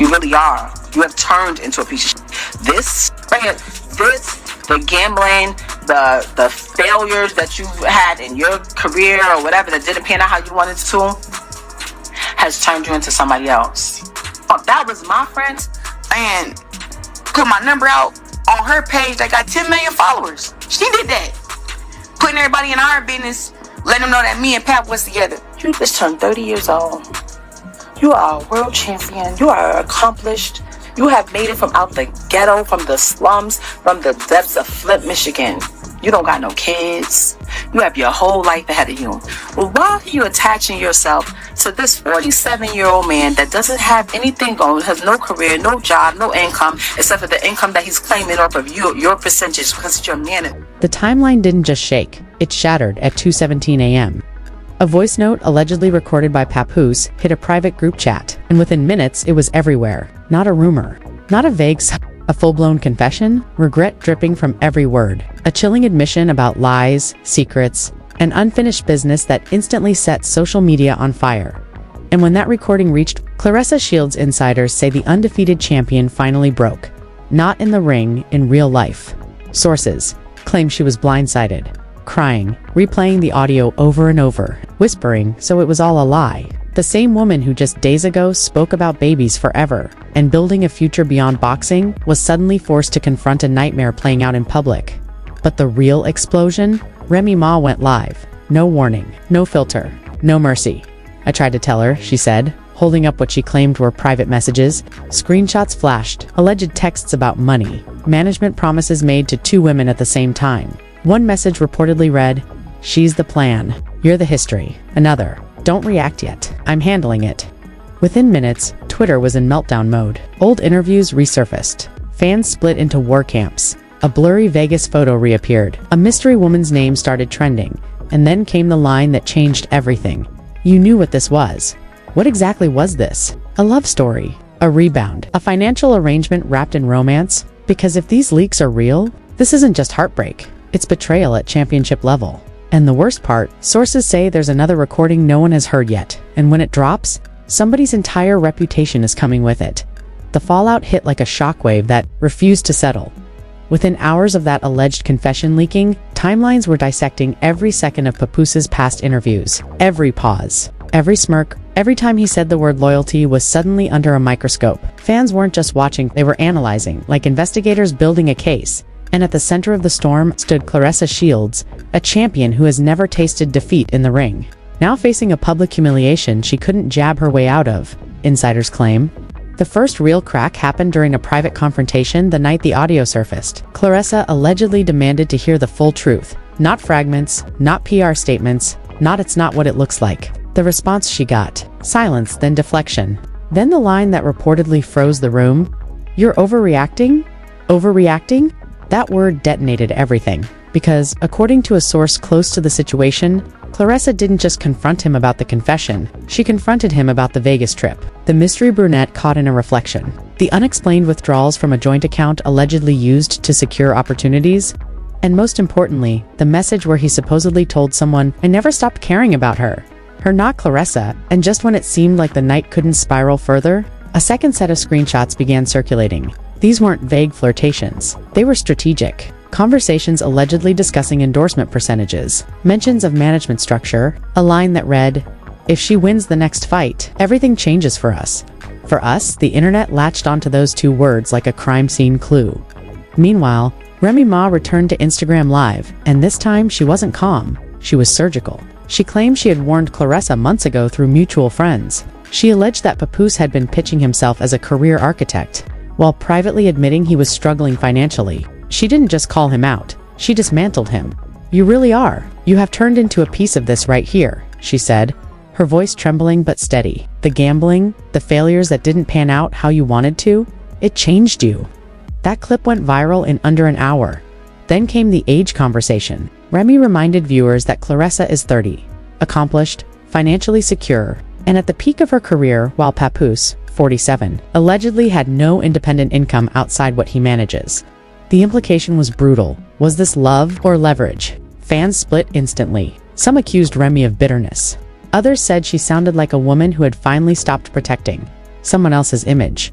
You really are. You have turned into a piece of shit. This right here, the gambling, the failures that you had in your career or whatever that didn't pan out how you wanted to, has turned you into somebody else. If that was my friend and put my number out on her page that got 10 million followers, she did that. Putting everybody in our business, letting them know that me and Pap was together. You just turned 30 years old. You are a world champion. You are accomplished. You have made it from out the ghetto, from the slums, from the depths of Flint, Michigan. You don't got no kids. You have your whole life ahead of you. Well, why are you attaching yourself to this 47-year-old man that doesn't have anything going, has no career, no job, no income, except for the income that he's claiming off of your percentage because it's your man? The timeline didn't just shake. It shattered at 2:17 a.m. A voice note allegedly recorded by Papoose hit a private group chat, and within minutes it was everywhere. Not a rumor, not a vague a full-blown confession, regret dripping from every word. A chilling admission about lies, secrets, and unfinished business that instantly set social media on fire. And when that recording reached, Claressa Shields insiders say the undefeated champion finally broke. Not in the ring, in real life. Sources claim she was blindsided, crying, replaying the audio over and over, whispering so it was all a lie. The same woman who just days ago spoke about babies forever and building a future beyond boxing was suddenly forced to confront a nightmare playing out in public. But the real explosion? Remy Ma went live. No warning, no filter, no mercy. I tried to tell her, she said, holding up what she claimed were private messages. Screenshots flashed, alleged texts about money, management promises made to two women at the same time. One message reportedly read, "She's the plan. You're the history." Another, "Don't react yet. I'm handling it." Within minutes, Twitter was in meltdown mode. Old interviews resurfaced. Fans split into war camps. A blurry Vegas photo reappeared. A mystery woman's name started trending. And then came the line that changed everything. You knew what this was. What exactly was this? A love story? A rebound? A financial arrangement wrapped in romance? Because if these leaks are real, this isn't just heartbreak. It's betrayal at championship level. And the worst part, sources say there's another recording no one has heard yet, and when it drops, somebody's entire reputation is coming with it. The fallout hit like a shockwave that refused to settle. Within hours of that alleged confession leaking, timelines were dissecting every second of Papoose's past interviews. Every pause, every smirk, every time he said the word loyalty was suddenly under a microscope. Fans weren't just watching, they were analyzing, like investigators building a case. And at the center of the storm stood Claressa Shields, a champion who has never tasted defeat in the ring. Now facing a public humiliation she couldn't jab her way out of, insiders claim. The first real crack happened during a private confrontation the night the audio surfaced. Claressa allegedly demanded to hear the full truth. Not fragments, not PR statements, not "it's not what it looks like." The response she got, silence, then deflection. Then the line that reportedly froze the room, "You're overreacting? Overreacting?" That word detonated everything, because, according to a source close to the situation, Claressa didn't just confront him about the confession, she confronted him about the Vegas trip. The mystery brunette caught in a reflection. The unexplained withdrawals from a joint account allegedly used to secure opportunities, and most importantly, the message where he supposedly told someone, "I never stopped caring about her." Her not Claressa, and just when it seemed like the night couldn't spiral further, a second set of screenshots began circulating. These weren't vague flirtations. They were strategic. Conversations allegedly discussing endorsement percentages, mentions of management structure, a line that read, "If she wins the next fight, everything changes for us." For us, the internet latched onto those two words like a crime scene clue. Meanwhile, Remy Ma returned to Instagram Live, and this time she wasn't calm. She was surgical. She claimed she had warned Claressa months ago through mutual friends. She alleged that Papoose had been pitching himself as a career architect, while privately admitting he was struggling financially. She didn't just call him out, she dismantled him. "You really are. You have turned into a piece of this right here," she said, her voice trembling but steady. "The gambling, the failures that didn't pan out how you wanted to, it changed you." That clip went viral in under an hour. Then came the age conversation. Remy reminded viewers that Claressa is 30, accomplished, financially secure, and at the peak of her career, while Papoose, 47, allegedly had no independent income outside what he manages. The implication was brutal. Was this love or leverage? Fans split instantly. Some accused Remy of bitterness. Others said she sounded like a woman who had finally stopped protecting someone else's image.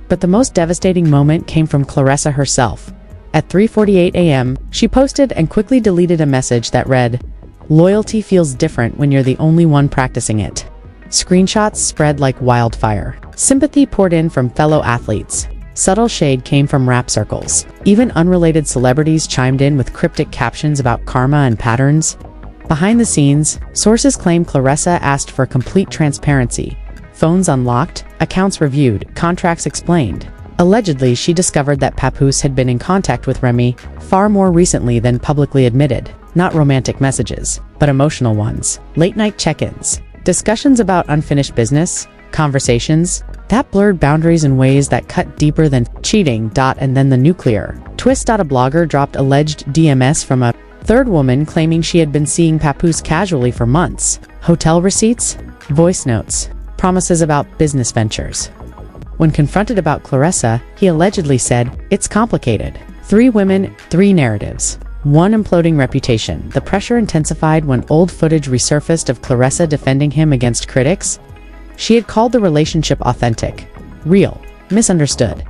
But the most devastating moment came from Claressa herself. At 3:48 a.m., she posted and quickly deleted a message that read, "Loyalty feels different when you're the only one practicing it." Screenshots spread like wildfire. Sympathy poured in from fellow athletes. Subtle shade came from rap circles. Even unrelated celebrities chimed in with cryptic captions about karma and patterns. Behind the scenes, sources claim Claressa asked for complete transparency. Phones unlocked, accounts reviewed, contracts explained. Allegedly, she discovered that Papoose had been in contact with Remy far more recently than publicly admitted. Not romantic messages, but emotional ones. Late-night check-ins. Discussions about unfinished business. Conversations that blurred boundaries in ways that cut deeper than cheating. And then the nuclear twist. A blogger dropped alleged DMS from a third woman claiming she had been seeing Papoose casually for months. Hotel receipts, voice notes, promises about business ventures. When confronted about Claressa, he allegedly said, "It's complicated. 3 women, 3 narratives. 1 imploding reputation." The pressure intensified when old footage resurfaced of Claressa defending him against critics. She had called the relationship authentic, real, misunderstood.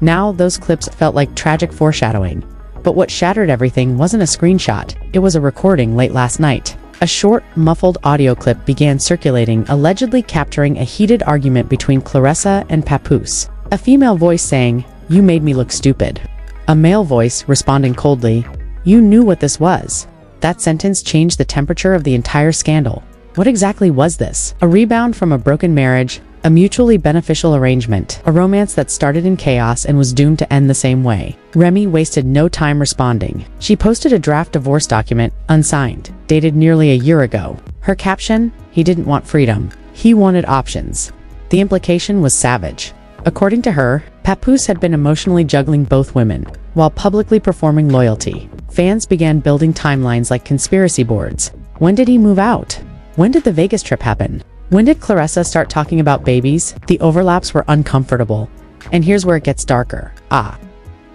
Now those clips felt like tragic foreshadowing. But what shattered everything wasn't a screenshot, it was a recording late last night. A short, muffled audio clip began circulating, allegedly capturing a heated argument between Claressa and Papoose. A female voice saying, "You made me look stupid." A male voice responding coldly, "You knew what this was." That sentence changed the temperature of the entire scandal. What exactly was this? A rebound from a broken marriage, a mutually beneficial arrangement, a romance that started in chaos and was doomed to end the same way. Remy wasted no time responding. She posted a draft divorce document, unsigned, dated nearly a year ago. Her caption, "He didn't want freedom. He wanted options." The implication was savage. According to her, Papoose had been emotionally juggling both women, while publicly performing loyalty. Fans began building timelines like conspiracy boards. When did he move out? When did the Vegas trip happen? When did Claressa start talking about babies? The overlaps were uncomfortable. And here's where it gets darker.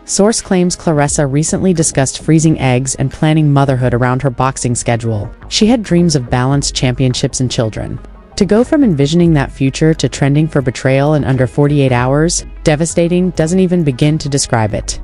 Source claims Claressa recently discussed freezing eggs and planning motherhood around her boxing schedule. She had dreams of balanced championships and children. To go from envisioning that future to trending for betrayal in under 48 hours, devastating, doesn't even begin to describe it.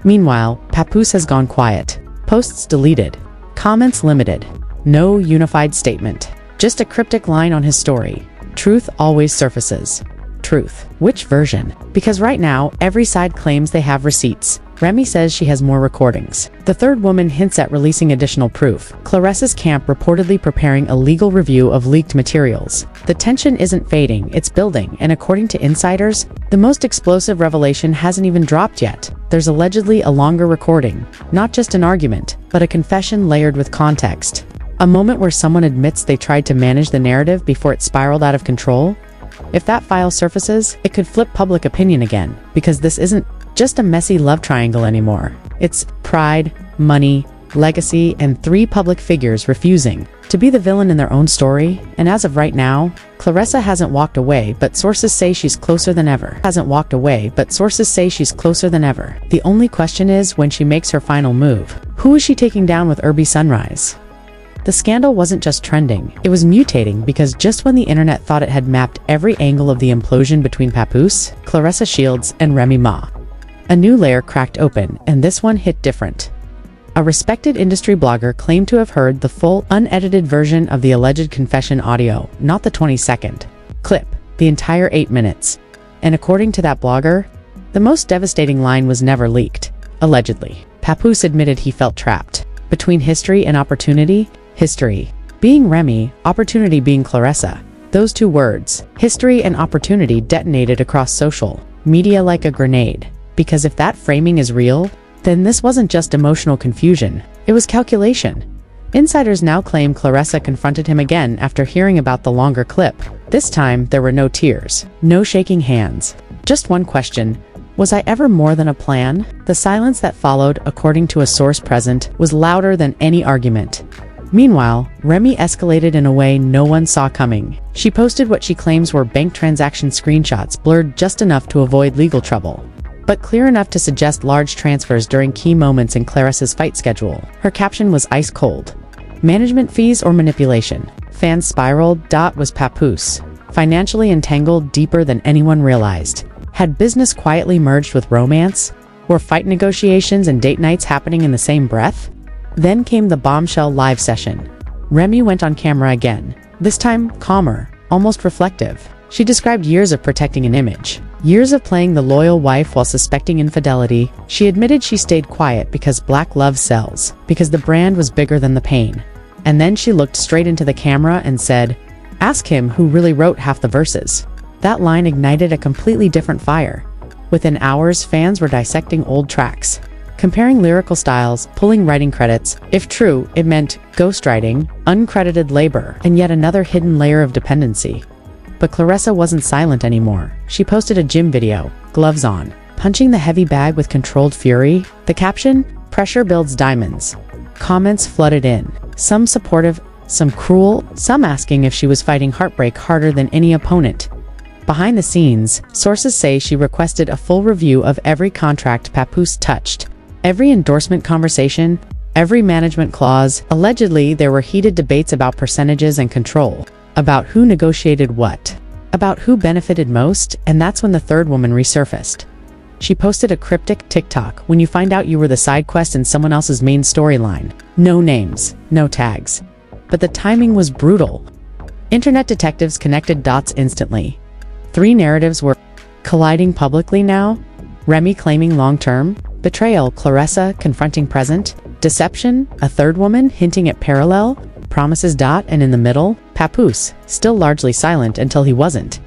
Meanwhile, Papoose has gone quiet. Posts deleted. Comments limited. No unified statement. Just a cryptic line on his story. Truth always surfaces. Truth. Which version? Because right now, every side claims they have receipts. Remy says she has more recordings. The third woman hints at releasing additional proof. Claressa's camp reportedly preparing a legal review of leaked materials. The tension isn't fading, it's building, and according to insiders, the most explosive revelation hasn't even dropped yet. There's allegedly a longer recording. Not just an argument, but a confession layered with context. A moment where someone admits they tried to manage the narrative before it spiraled out of control. If that file surfaces, it could flip public opinion again, because this isn't just a messy love triangle anymore. It's pride, money, legacy, and 3 public figures refusing to be the villain in their own story. And as of right now, Claressa hasn't walked away, but sources say she's closer than ever. The only question is when she makes her final move. Who is she taking down with Irby Sunrise? The scandal wasn't just trending, it was mutating because just when the internet thought it had mapped every angle of the implosion between Papoose, Claressa Shields, and Remy Ma, a new layer cracked open, and this one hit different. A respected industry blogger claimed to have heard the full, unedited version of the alleged confession audio, not the 20-second clip, the entire 8 minutes. And according to that blogger, the most devastating line was never leaked. Allegedly, Papoose admitted he felt trapped between history and opportunity. History being Remy, opportunity being Claressa. Those 2 words, history and opportunity, detonated across social media like a grenade. Because if that framing is real, then this wasn't just emotional confusion, it was calculation. Insiders now claim Claressa confronted him again after hearing about the longer clip. This time, there were no tears, no shaking hands. Just one question: was I ever more than a plan? The silence that followed, according to a source present, was louder than any argument. Meanwhile, Remy escalated in a way no one saw coming. She posted what she claims were bank transaction screenshots blurred just enough to avoid legal trouble, but clear enough to suggest large transfers during key moments in Claressa's fight schedule. Her caption was ice cold. Management fees or manipulation? Fans spiraled. Was Papoose financially entangled deeper than anyone realized? Had business quietly merged with romance? Were fight negotiations and date nights happening in the same breath? Then came the bombshell live session. Remy went on camera again, this time calmer, almost reflective. She described years of protecting an image, years of playing the loyal wife while suspecting infidelity. She admitted she stayed quiet because black love sells, because the brand was bigger than the pain. And then she looked straight into the camera and said, "Ask him who really wrote half the verses." That line ignited a completely different fire. Within hours, fans were dissecting old tracks, comparing lyrical styles, pulling writing credits. If true, it meant ghostwriting, uncredited labor, and yet another hidden layer of dependency. But Claressa wasn't silent anymore. She posted a gym video, gloves on, punching the heavy bag with controlled fury. The caption, "Pressure builds diamonds." Comments flooded in, some supportive, some cruel, some asking if she was fighting heartbreak harder than any opponent. Behind the scenes, sources say she requested a full review of every contract Papoose touched, every endorsement conversation, every management clause. Allegedly, there were heated debates about percentages and control, about who negotiated what, about who benefited most, and that's when the third woman resurfaced. She posted a cryptic TikTok, "When you find out you were the side quest in someone else's main storyline." No names, no tags. But the timing was brutal. Internet detectives connected dots instantly. 3 narratives were colliding publicly now: Remy claiming long-term betrayal, Claressa confronting present deception, a third woman hinting at parallel promises. And in the middle, Papoose, still largely silent until he wasn't.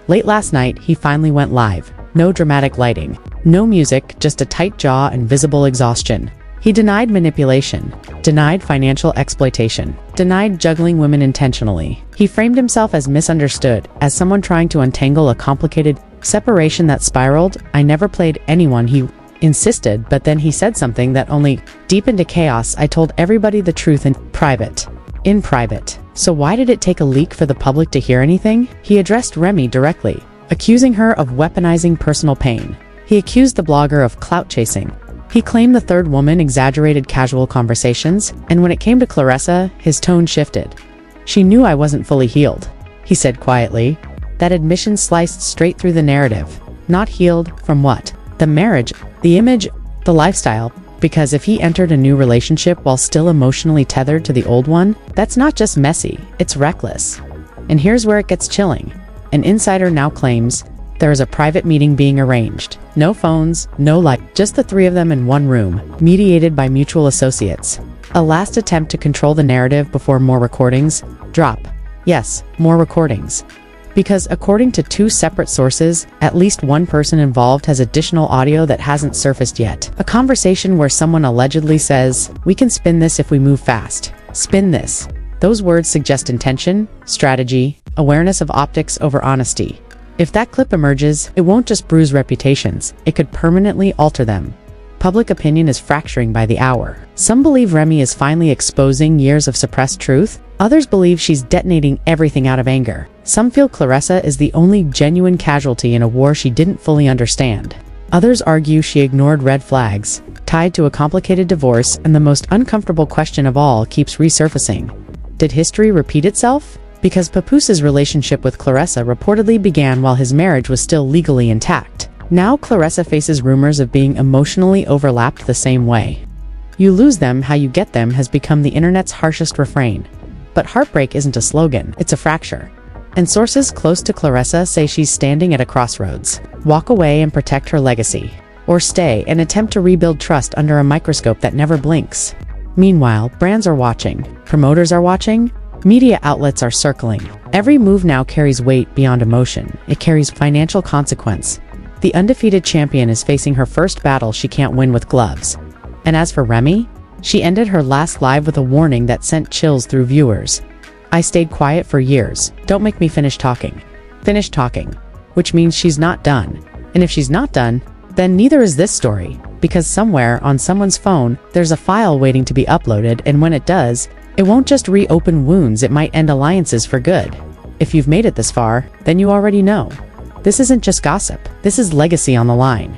Late last night, he finally went live. No dramatic lighting, no music, just a tight jaw and visible exhaustion. He denied manipulation, denied financial exploitation, denied juggling women intentionally. He framed himself as misunderstood, as someone trying to untangle a complicated separation that spiraled. "I never played anyone," he insisted, but then he said something that only deepened the chaos. "I told everybody the truth in private." In private. So why did it take a leak for the public to hear anything? He addressed Remy directly, accusing her of weaponizing personal pain. He accused the blogger of clout chasing. He claimed the third woman exaggerated casual conversations, and when it came to Claressa, his tone shifted. "She knew I wasn't fully healed," he said quietly. That admission sliced straight through the narrative. Not healed from what? The marriage, the image, the lifestyle. Because if he entered a new relationship while still emotionally tethered to the old one, that's not just messy, it's reckless. And here's where it gets chilling. An insider now claims there is a private meeting being arranged. No phones, no light, just the 3 of them in one room, mediated by mutual associates. A last attempt to control the narrative before more recordings drop. Yes, more recordings. Because according to 2 separate sources, at least one person involved has additional audio that hasn't surfaced yet. A conversation where someone allegedly says, "We can spin this if we move fast. Spin this." Those words suggest intention, strategy, awareness of optics over honesty. If that clip emerges, it won't just bruise reputations, it could permanently alter them. Public opinion is fracturing by the hour. Some believe Remy is finally exposing years of suppressed truth. Others believe she's detonating everything out of anger. Some feel Claressa is the only genuine casualty in a war she didn't fully understand. Others argue she ignored red flags, tied to a complicated divorce, and the most uncomfortable question of all keeps resurfacing. Did history repeat itself? Because Papoose's relationship with Claressa reportedly began while his marriage was still legally intact. Now Claressa faces rumors of being emotionally overlapped the same way. "You lose them, how you get them" has become the internet's harshest refrain. But heartbreak isn't a slogan, it's a fracture. And sources close to Claressa say she's standing at a crossroads. Walk away and protect her legacy. Or stay and attempt to rebuild trust under a microscope that never blinks. Meanwhile, brands are watching, promoters are watching, media outlets are circling. Every move now carries weight beyond emotion. It carries financial consequence. The undefeated champion is facing her first battle she can't win with gloves. And as for Remy, she ended her last live with a warning that sent chills through viewers. "I stayed quiet for years. Don't make me finish talking." Finish talking. Which means she's not done. And if she's not done, then neither is this story. Because somewhere on someone's phone, there's a file waiting to be uploaded, and when it does, it won't just reopen wounds, it might end alliances for good. If you've made it this far, then you already know. This isn't just gossip. This is legacy on the line.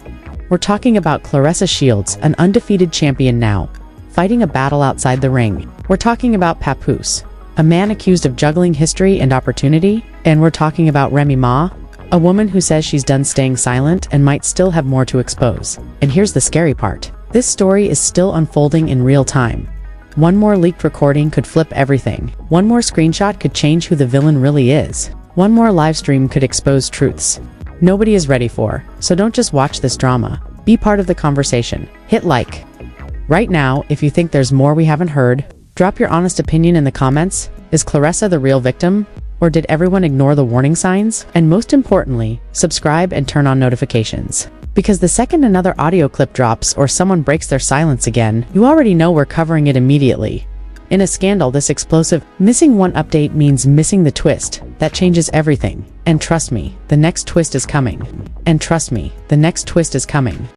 We're talking about Claressa Shields, an undefeated champion now, fighting a battle outside the ring. We're talking about Papoose, a man accused of juggling history and opportunity. And we're talking about Remy Ma, A woman who says she's done staying silent and might still have more to expose. And here's the scary part. This story is still unfolding in real time. One more leaked recording could flip everything. One more screenshot could change who the villain really is. One more live stream could expose truths nobody is ready for. So don't just watch this drama. Be part of the conversation. Hit like right now if you think there's more we haven't heard. Drop your honest opinion in the comments. Is Claressa the real victim? Or did everyone ignore the warning signs? And most importantly, subscribe and turn on notifications. Because the second another audio clip drops or someone breaks their silence again, you already know we're covering it immediately. In a scandal this explosive, missing one update means missing the twist. That changes everything. And trust me, the next twist is coming. And trust me, the next twist is coming.